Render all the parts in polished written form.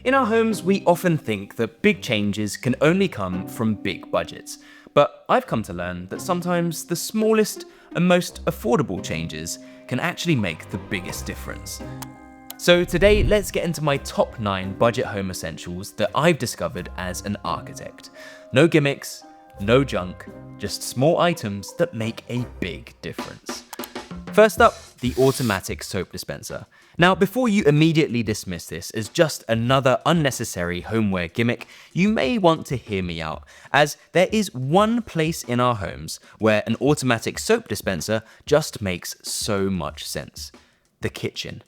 In our homes, we often think that big changes can only come from big budgets. But I've come to learn that sometimes the smallest and most affordable changes can actually make the biggest difference. So today, let's get into my top 9 budget home essentials that I've discovered as an architect. No gimmicks, no junk, just small items that make a big difference. First up, the automatic soap dispenser. Now, before you immediately dismiss this as just another unnecessary homeware gimmick, you may want to hear me out, as there is one place in our homes where an automatic soap dispenser just makes so much sense: the kitchen.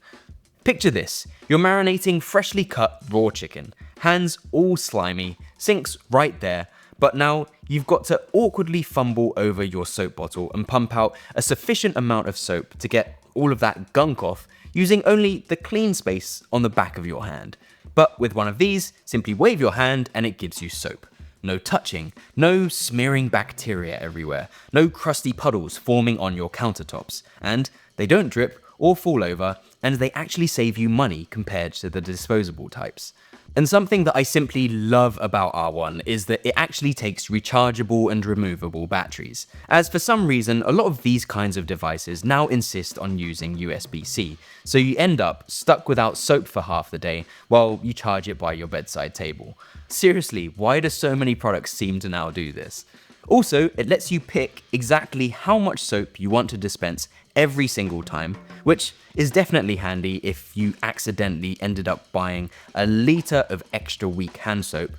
Picture this: you're marinating freshly cut raw chicken, hands all slimy, sinks right there, but now you've got to awkwardly fumble over your soap bottle and pump out a sufficient amount of soap to get all of that gunk off, using only the clean space on the back of your hand. But with one of these, simply wave your hand and it gives you soap. No touching, no smearing bacteria everywhere, no crusty puddles forming on your countertops, and they don't drip or fall over, and they actually save you money compared to the disposable types. And something that I simply love about R1 is that it actually takes rechargeable and removable batteries, as for some reason a lot of these kinds of devices now insist on using USB-C, so you end up stuck without soap for half the day while you charge it by your bedside table. Seriously, why do so many products seem to now do this? Also, it lets you pick exactly how much soap you want to dispense every single time, which is definitely handy if you accidentally ended up buying a litre of extra weak hand soap.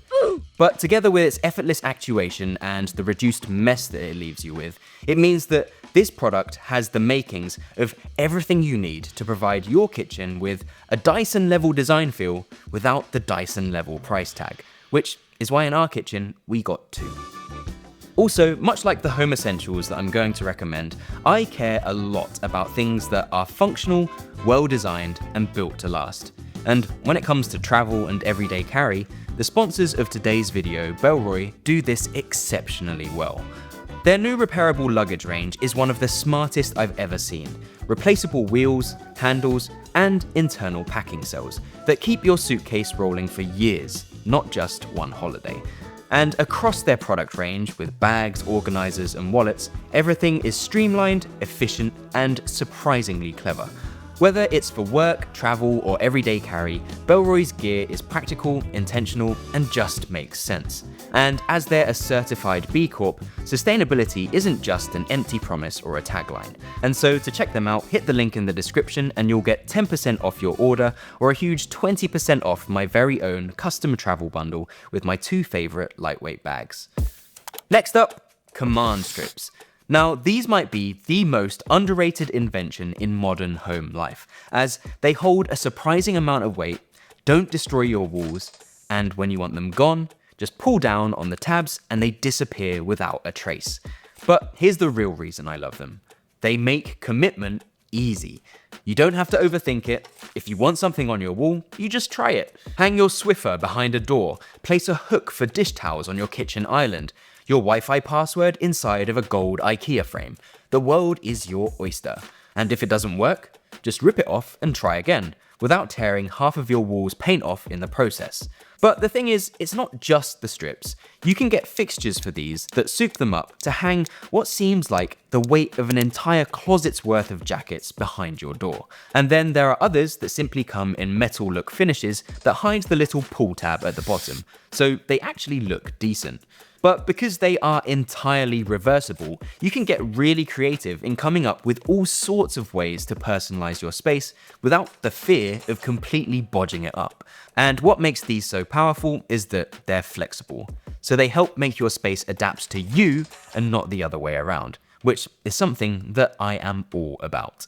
But together with its effortless actuation and the reduced mess that it leaves you with, it means that this product has the makings of everything you need to provide your kitchen with a Dyson level design feel without the Dyson level price tag, which is why in our kitchen we got 2. Also, much like the home essentials that I'm going to recommend, I care a lot about things that are functional, well-designed, and built to last. And when it comes to travel and everyday carry, the sponsors of today's video, Bellroy, do this exceptionally well. Their new repairable luggage range is one of the smartest I've ever seen. Replaceable wheels, handles, and internal packing cells that keep your suitcase rolling for years, not just one holiday. And across their product range, with bags, organizers, and wallets, everything is streamlined, efficient, and surprisingly clever. Whether it's for work, travel, or everyday carry, Bellroy's gear is practical, intentional, and just makes sense. And as they're a certified B Corp, sustainability isn't just an empty promise or a tagline. And so to check them out, hit the link in the description and you'll get 10% off your order, or a huge 20% off my very own custom travel bundle with my 2 favorite lightweight bags. Next up, command strips. Now, these might be the most underrated invention in modern home life, as they hold a surprising amount of weight, don't destroy your walls, and when you want them gone, just pull down on the tabs and they disappear without a trace. But here's the real reason I love them. They make commitment easy. You don't have to overthink it. If you want something on your wall, you just try it. Hang your Swiffer behind a door, place a hook for dish towels on your kitchen island, your Wi-Fi password inside of a gold IKEA frame. The world is your oyster. And if it doesn't work, just rip it off and try again, without tearing half of your wall's paint off in the process. But the thing is, it's not just the strips. You can get fixtures for these that soup them up to hang what seems like the weight of an entire closet's worth of jackets behind your door. And then there are others that simply come in metal look finishes that hide the little pull tab at the bottom, so they actually look decent. But because they are entirely reversible, you can get really creative in coming up with all sorts of ways to personalize your space without the fear of completely bodging it up. And what makes these so powerful is that they're flexible. So they help make your space adapt to you and not the other way around, which is something that I am all about.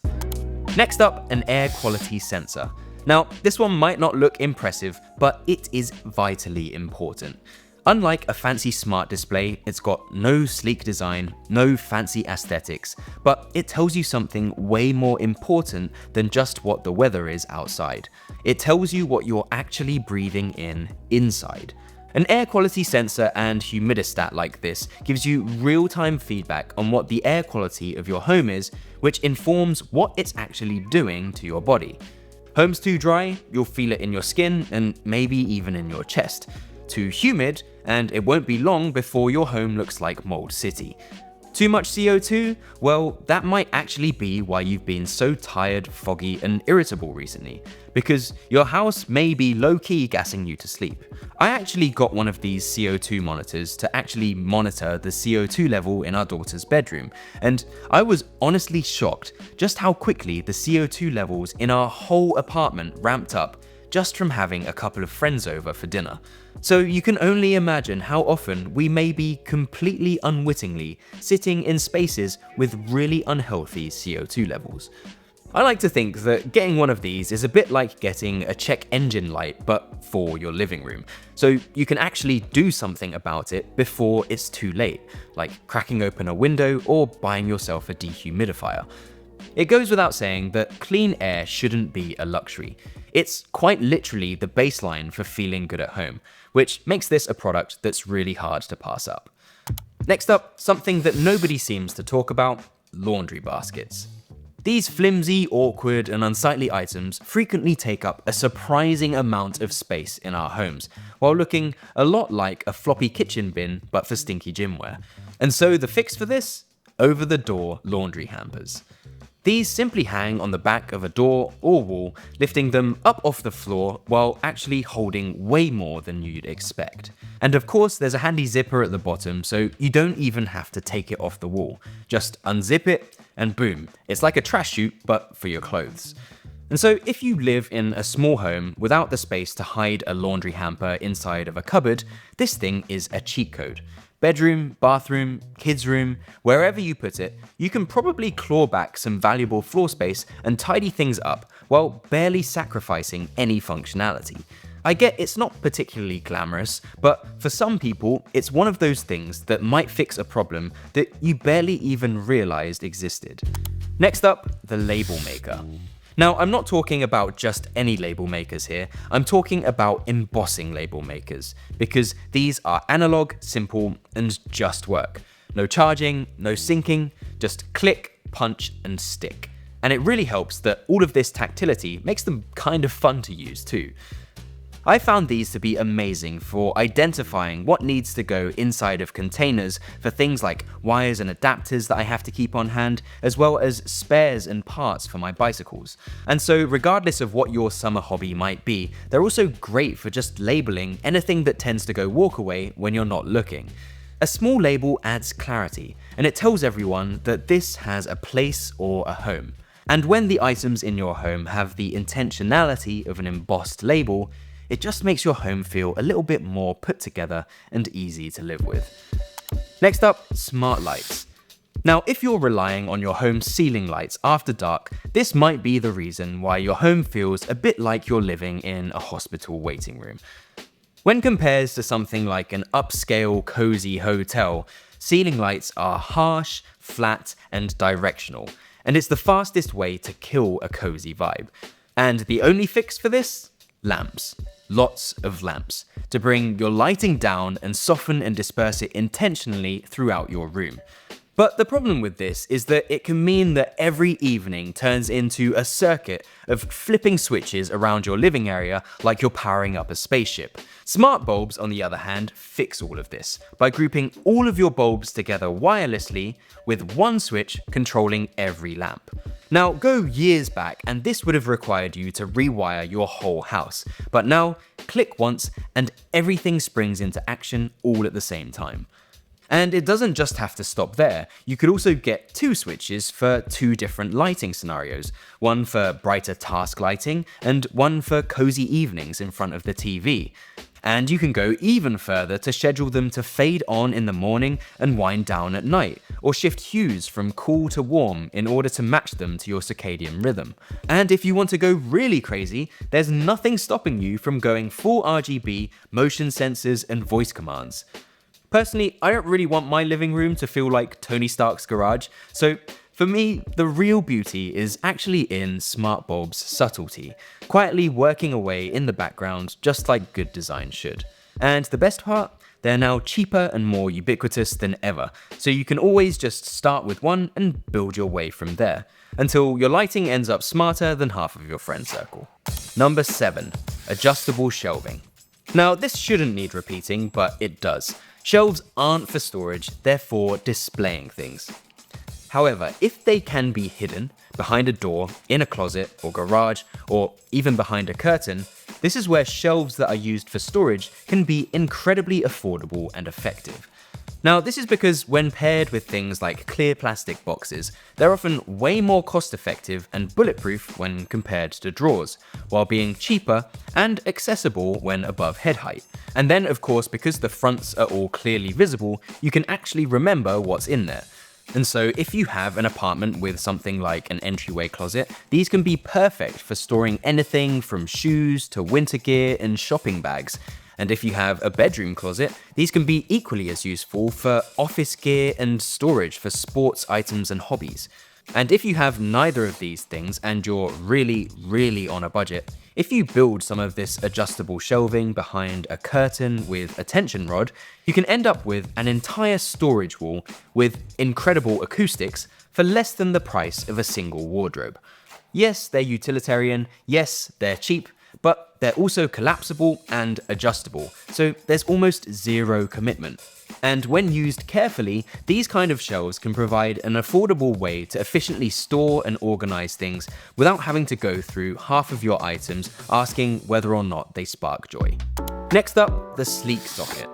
Next up, an air quality sensor. Now, this one might not look impressive, but it is vitally important. Unlike a fancy smart display, it's got no sleek design, no fancy aesthetics, but it tells you something way more important than just what the weather is outside. It tells you what you're actually breathing in inside. An air quality sensor and humidistat like this gives you real-time feedback on what the air quality of your home is, which informs what it's actually doing to your body. Home's too dry, you'll feel it in your skin and maybe even in your chest. Too humid, and it won't be long before your home looks like Mold City. Too much CO2? Well, that might actually be why you've been so tired, foggy, and irritable recently, because your house may be low-key gassing you to sleep. I actually got one of these CO2 monitors to actually monitor the CO2 level in our daughter's bedroom, and I was honestly shocked just how quickly the CO2 levels in our whole apartment ramped up just from having a couple of friends over for dinner. So you can only imagine how often we may be completely unwittingly sitting in spaces with really unhealthy CO2 levels. I like to think that getting one of these is a bit like getting a check engine light but for your living room, so you can actually do something about it before it's too late, like cracking open a window or buying yourself a dehumidifier. It goes without saying that clean air shouldn't be a luxury. It's quite literally the baseline for feeling good at home, which makes this a product that's really hard to pass up. Next up, something that nobody seems to talk about: laundry baskets. These flimsy, awkward, and unsightly items frequently take up a surprising amount of space in our homes, while looking a lot like a floppy kitchen bin but for stinky gymwear. And so the fix for this? Over-the-door laundry hampers. These simply hang on the back of a door or wall, lifting them up off the floor while actually holding way more than you'd expect. And of course, there's a handy zipper at the bottom, so you don't even have to take it off the wall. Just unzip it and boom, it's like a trash chute but for your clothes. And so if you live in a small home without the space to hide a laundry hamper inside of a cupboard, this thing is a cheat code. Bedroom, bathroom, kids' room, wherever you put it, you can probably claw back some valuable floor space and tidy things up while barely sacrificing any functionality. I get it's not particularly glamorous, but for some people, it's one of those things that might fix a problem that you barely even realized existed. Next up, the label maker. Now, I'm not talking about just any label makers here, I'm talking about embossing label makers, because these are analog, simple, and just work. No charging, no syncing, just click, punch, and stick. And it really helps that all of this tactility makes them kind of fun to use too. I found these to be amazing for identifying what needs to go inside of containers for things like wires and adapters that I have to keep on hand, as well as spares and parts for my bicycles. And so regardless of what your summer hobby might be, they're also great for just labeling anything that tends to go walk away when you're not looking. A small label adds clarity, and it tells everyone that this has a place or a home. And when the items in your home have the intentionality of an embossed label, it just makes your home feel a little bit more put together and easy to live with. Next up, smart lights. Now, if you're relying on your home's ceiling lights after dark, this might be the reason why your home feels a bit like you're living in a hospital waiting room. When compared to something like an upscale, cozy hotel, ceiling lights are harsh, flat, and directional, and it's the fastest way to kill a cozy vibe. And the only fix for this? Lamps. Lots of lamps, to bring your lighting down and soften and disperse it intentionally throughout your room. But the problem with this is that it can mean that every evening turns into a circuit of flipping switches around your living area like you're powering up a spaceship. Smart bulbs, on the other hand, fix all of this by grouping all of your bulbs together wirelessly with one switch controlling every lamp. Now, go years back and this would have required you to rewire your whole house, but now click once and everything springs into action all at the same time. And it doesn't just have to stop there. You could also get two switches for two different lighting scenarios, one for brighter task lighting and one for cozy evenings in front of the TV. And you can go even further to schedule them to fade on in the morning and wind down at night, or shift hues from cool to warm in order to match them to your circadian rhythm. And if you want to go really crazy, there's nothing stopping you from going full RGB, motion sensors, and voice commands. Personally, I don't really want my living room to feel like Tony Stark's garage, so for me, the real beauty is actually in smart bulbs' subtlety, quietly working away in the background just like good design should. And the best part? They're now cheaper and more ubiquitous than ever, so you can always just start with one and build your way from there, until your lighting ends up smarter than half of your friend circle. Number 7. Adjustable shelving. Now, this shouldn't need repeating, but it does. Shelves aren't for storage, they're for displaying things. However, if they can be hidden behind a door, in a closet or garage, or even behind a curtain, this is where shelves that are used for storage can be incredibly affordable and effective. Now, this is because when paired with things like clear plastic boxes, they're often way more cost effective and bulletproof when compared to drawers, while being cheaper and accessible when above head height. And then, of course, because the fronts are all clearly visible, you can actually remember what's in there. And so if you have an apartment with something like an entryway closet, these can be perfect for storing anything from shoes to winter gear and shopping bags. And if you have a bedroom closet, these can be equally as useful for office gear and storage for sports items and hobbies. And if you have neither of these things and you're really on a budget, if you build some of this adjustable shelving behind a curtain with a tension rod, you can end up with an entire storage wall with incredible acoustics for less than the price of a single wardrobe. Yes, they're utilitarian, yes, they're cheap, but they're also collapsible and adjustable, so there's almost zero commitment. And when used carefully, these kind of shelves can provide an affordable way to efficiently store and organize things without having to go through half of your items asking whether or not they spark joy. Next up, the sleek socket.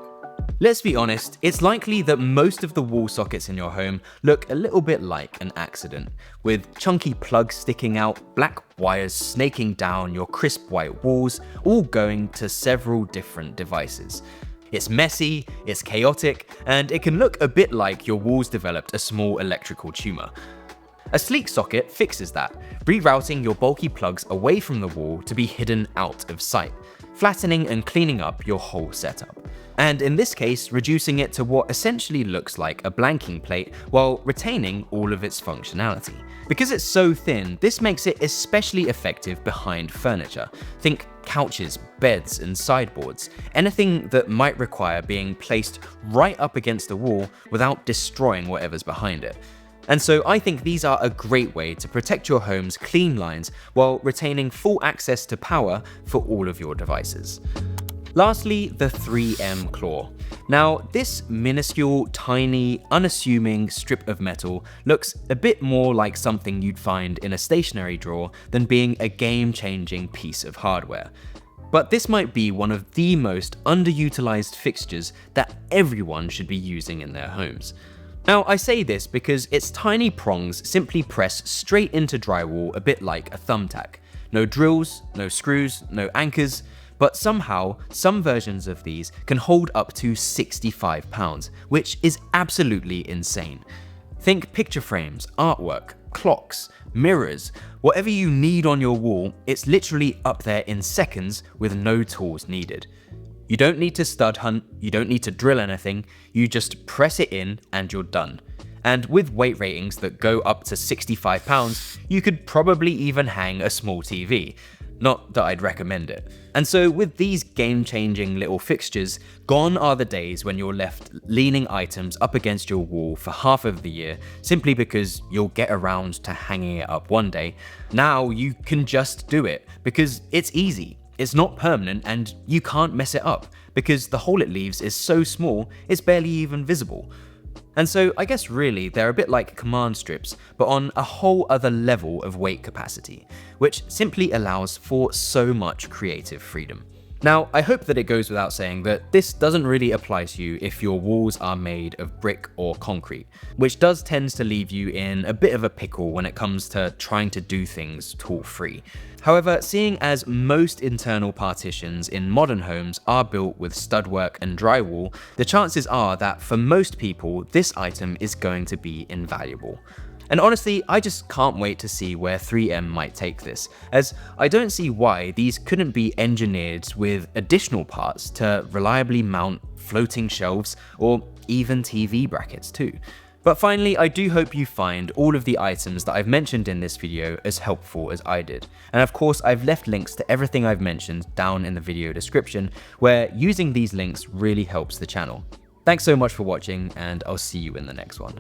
Let's be honest, it's likely that most of the wall sockets in your home look a little bit like an accident, with chunky plugs sticking out, black wires snaking down your crisp white walls, all going to several different devices. It's messy, it's chaotic, and it can look a bit like your walls developed a small electrical tumor. A sleek socket fixes that, rerouting your bulky plugs away from the wall to be hidden out of sight, flattening and cleaning up your whole setup. And in this case, reducing it to what essentially looks like a blanking plate while retaining all of its functionality. Because it's so thin, this makes it especially effective behind furniture. Think couches, beds, and sideboards. Anything that might require being placed right up against the wall without destroying whatever's behind it. And so I think these are a great way to protect your home's clean lines while retaining full access to power for all of your devices. Lastly, the 3M claw. Now, this minuscule, tiny, unassuming strip of metal looks a bit more like something you'd find in a stationery drawer than being a game-changing piece of hardware. But this might be one of the most underutilized fixtures that everyone should be using in their homes. Now, I say this because its tiny prongs simply press straight into drywall a bit like a thumbtack. No drills, no screws, no anchors, but somehow, some versions of these can hold up to 65 pounds, which is absolutely insane. Think picture frames, artwork, clocks, mirrors, whatever you need on your wall, it's literally up there in seconds with no tools needed. You don't need to stud hunt, you don't need to drill anything, you just press it in and you're done. And with weight ratings that go up to 65 pounds, you could probably even hang a small TV. Not that I'd recommend it. And so with these game-changing little fixtures, gone are the days when you're left leaning items up against your wall for half of the year simply because you'll get around to hanging it up one day. Now you can just do it because it's easy. It's not permanent and you can't mess it up because the hole it leaves is so small it's barely even visible. And so I guess really they're a bit like command strips, but on a whole other level of weight capacity, which simply allows for so much creative freedom. Now, I hope that it goes without saying that this doesn't really apply to you if your walls are made of brick or concrete, which does tend to leave you in a bit of a pickle when it comes to trying to do things tool-free. However, seeing as most internal partitions in modern homes are built with studwork and drywall, the chances are that for most people, this item is going to be invaluable. And honestly, I just can't wait to see where 3M might take this, as I don't see why these couldn't be engineered with additional parts to reliably mount floating shelves or even TV brackets too. But finally, I do hope you find all of the items that I've mentioned in this video as helpful as I did. And of course, I've left links to everything I've mentioned down in the video description, where using these links really helps the channel. Thanks so much for watching, and I'll see you in the next one.